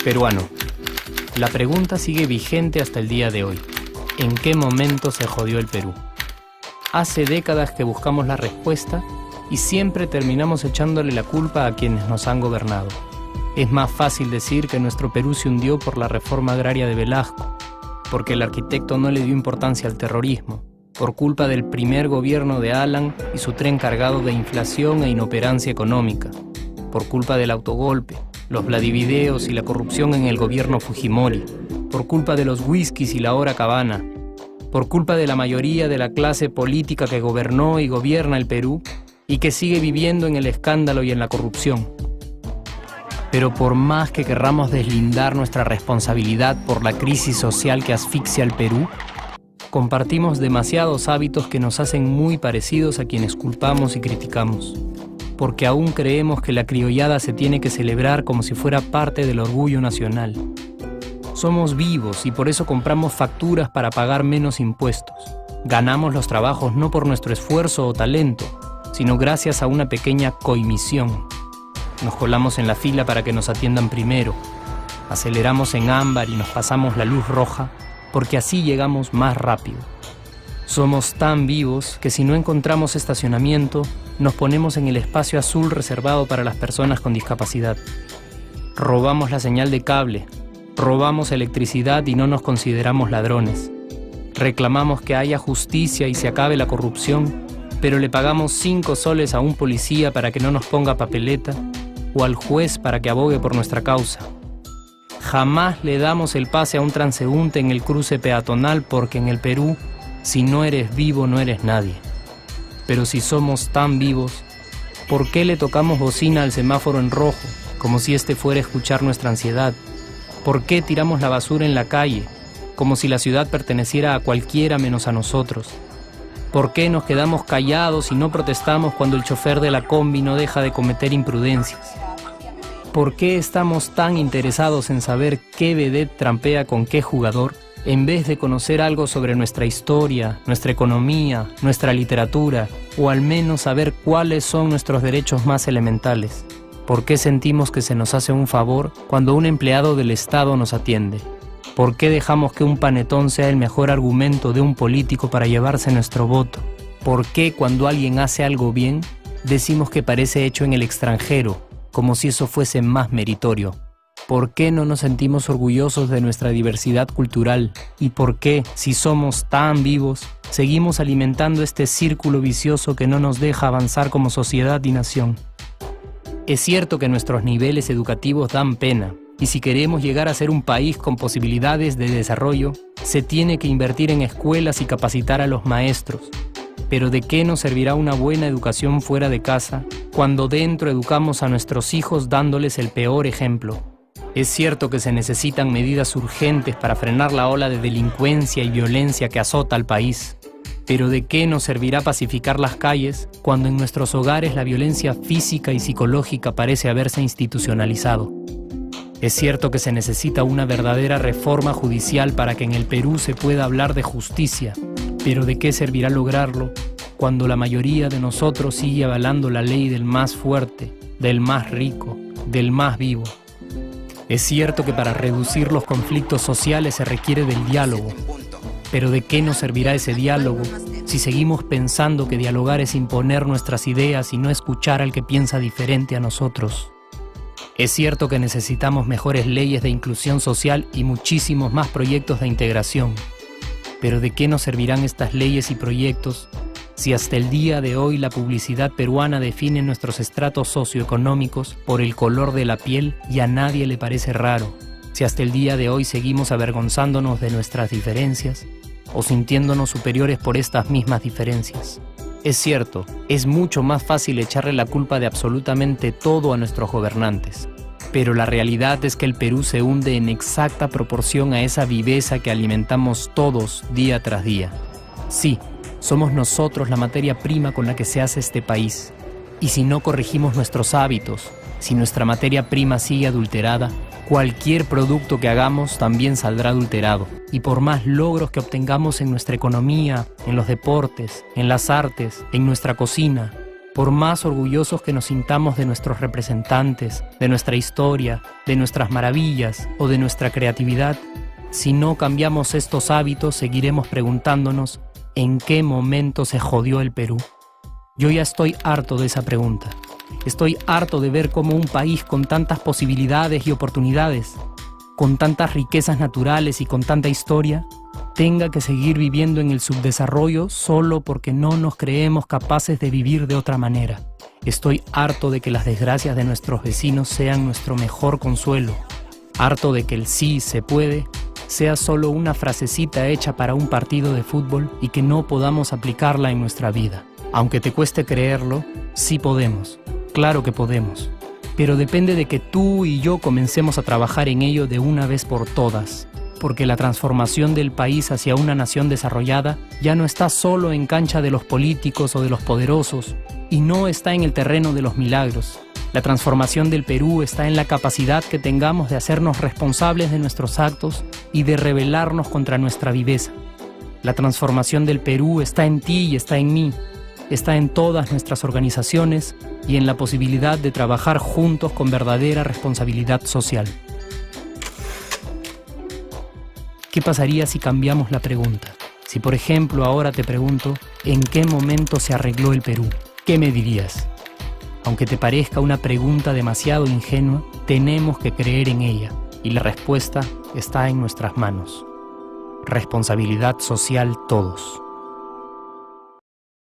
Peruano. La pregunta sigue vigente hasta el día de hoy. ¿En qué momento se jodió el Perú? Hace décadas que buscamos la respuesta y siempre terminamos echándole la culpa a quienes nos han gobernado. Es más fácil decir que nuestro Perú se hundió por la reforma agraria de Velasco, porque el arquitecto no le dio importancia al terrorismo, por culpa del primer gobierno de Alan y su tren cargado de inflación e inoperancia económica, por culpa del autogolpe, los Vladivideos y la corrupción en el gobierno Fujimori, por culpa de los whiskies y la hora cabana, por culpa de la mayoría de la clase política que gobernó y gobierna el Perú y que sigue viviendo en el escándalo y en la corrupción. Pero por más que querramos deslindar nuestra responsabilidad por la crisis social que asfixia al Perú, compartimos demasiados hábitos que nos hacen muy parecidos a quienes culpamos y criticamos, porque aún creemos que la criollada se tiene que celebrar como si fuera parte del orgullo nacional. Somos vivos y por eso compramos facturas para pagar menos impuestos. Ganamos los trabajos no por nuestro esfuerzo o talento, sino gracias a una pequeña coimisión. Nos colamos en la fila para que nos atiendan primero. Aceleramos en ámbar y nos pasamos la luz roja, porque así llegamos más rápido. Somos tan vivos que si no encontramos estacionamiento, nos ponemos en el espacio azul reservado para las personas con discapacidad. Robamos la señal de cable, robamos electricidad y no nos consideramos ladrones. Reclamamos que haya justicia y se acabe la corrupción, pero le pagamos 5 soles a un policía para que no nos ponga papeleta o al juez para que abogue por nuestra causa. Jamás le damos el pase a un transeúnte en el cruce peatonal porque en el Perú, si no eres vivo, no eres nadie. Pero si somos tan vivos, ¿por qué le tocamos bocina al semáforo en rojo, como si este fuera a escuchar nuestra ansiedad? ¿Por qué tiramos la basura en la calle, como si la ciudad perteneciera a cualquiera menos a nosotros? ¿Por qué nos quedamos callados y no protestamos cuando el chofer de la combi no deja de cometer imprudencias? ¿Por qué estamos tan interesados en saber qué vedette trampea con qué jugador, en vez de conocer algo sobre nuestra historia, nuestra economía, nuestra literatura, o al menos saber cuáles son nuestros derechos más elementales? ¿Por qué sentimos que se nos hace un favor cuando un empleado del Estado nos atiende? ¿Por qué dejamos que un panetón sea el mejor argumento de un político para llevarse nuestro voto? ¿Por qué cuando alguien hace algo bien, decimos que parece hecho en el extranjero, como si eso fuese más meritorio? ¿Por qué no nos sentimos orgullosos de nuestra diversidad cultural? ¿Y por qué, si somos tan vivos, seguimos alimentando este círculo vicioso que no nos deja avanzar como sociedad y nación? Es cierto que nuestros niveles educativos dan pena, y si queremos llegar a ser un país con posibilidades de desarrollo, se tiene que invertir en escuelas y capacitar a los maestros. Pero ¿de qué nos servirá una buena educación fuera de casa cuando dentro educamos a nuestros hijos dándoles el peor ejemplo? Es cierto que se necesitan medidas urgentes para frenar la ola de delincuencia y violencia que azota al país. Pero ¿de qué nos servirá pacificar las calles cuando en nuestros hogares la violencia física y psicológica parece haberse institucionalizado? Es cierto que se necesita una verdadera reforma judicial para que en el Perú se pueda hablar de justicia, pero ¿de qué servirá lograrlo cuando la mayoría de nosotros sigue avalando la ley del más fuerte, del más rico, del más vivo? Es cierto que para reducir los conflictos sociales se requiere del diálogo, pero ¿de qué nos servirá ese diálogo si seguimos pensando que dialogar es imponer nuestras ideas y no escuchar al que piensa diferente a nosotros? Es cierto que necesitamos mejores leyes de inclusión social y muchísimos más proyectos de integración. Pero ¿de qué nos servirán estas leyes y proyectos si hasta el día de hoy la publicidad peruana define nuestros estratos socioeconómicos por el color de la piel y a nadie le parece raro? Si hasta el día de hoy seguimos avergonzándonos de nuestras diferencias o sintiéndonos superiores por estas mismas diferencias. Es cierto, es mucho más fácil echarle la culpa de absolutamente todo a nuestros gobernantes. Pero la realidad es que el Perú se hunde en exacta proporción a esa viveza que alimentamos todos día tras día. Sí, somos nosotros la materia prima con la que se hace este país. Y si no corregimos nuestros hábitos, si nuestra materia prima sigue adulterada, Cualquier producto que hagamos también saldrá adulterado. Y por más logros que obtengamos en nuestra economía, en los deportes, en las artes, en nuestra cocina, por más orgullosos que nos sintamos de nuestros representantes, de nuestra historia, de nuestras maravillas o de nuestra creatividad, si no cambiamos estos hábitos, seguiremos preguntándonos ¿en qué momento se jodió el Perú? Yo ya estoy harto de esa pregunta. Estoy harto de ver cómo un país con tantas posibilidades y oportunidades, con tantas riquezas naturales y con tanta historia, tenga que seguir viviendo en el subdesarrollo solo porque no nos creemos capaces de vivir de otra manera. Estoy harto de que las desgracias de nuestros vecinos sean nuestro mejor consuelo. Harto de que el sí se puede sea solo una frasecita hecha para un partido de fútbol y que no podamos aplicarla en nuestra vida. Aunque te cueste creerlo, sí podemos. Claro que podemos. Pero depende de que tú y yo comencemos a trabajar en ello de una vez por todas. Porque la transformación del país hacia una nación desarrollada ya no está solo en cancha de los políticos o de los poderosos, y no está en el terreno de los milagros. La transformación del Perú está en la capacidad que tengamos de hacernos responsables de nuestros actos y de rebelarnos contra nuestra viveza. La transformación del Perú está en ti y está en mí. Está en todas nuestras organizaciones y en la posibilidad de trabajar juntos con verdadera responsabilidad social. ¿Qué pasaría si cambiamos la pregunta? Si, por ejemplo, ahora te pregunto, ¿en qué momento se arregló el Perú? ¿Qué me dirías? Aunque te parezca una pregunta demasiado ingenua, tenemos que creer en ella, y la respuesta está en nuestras manos. Responsabilidad social todos.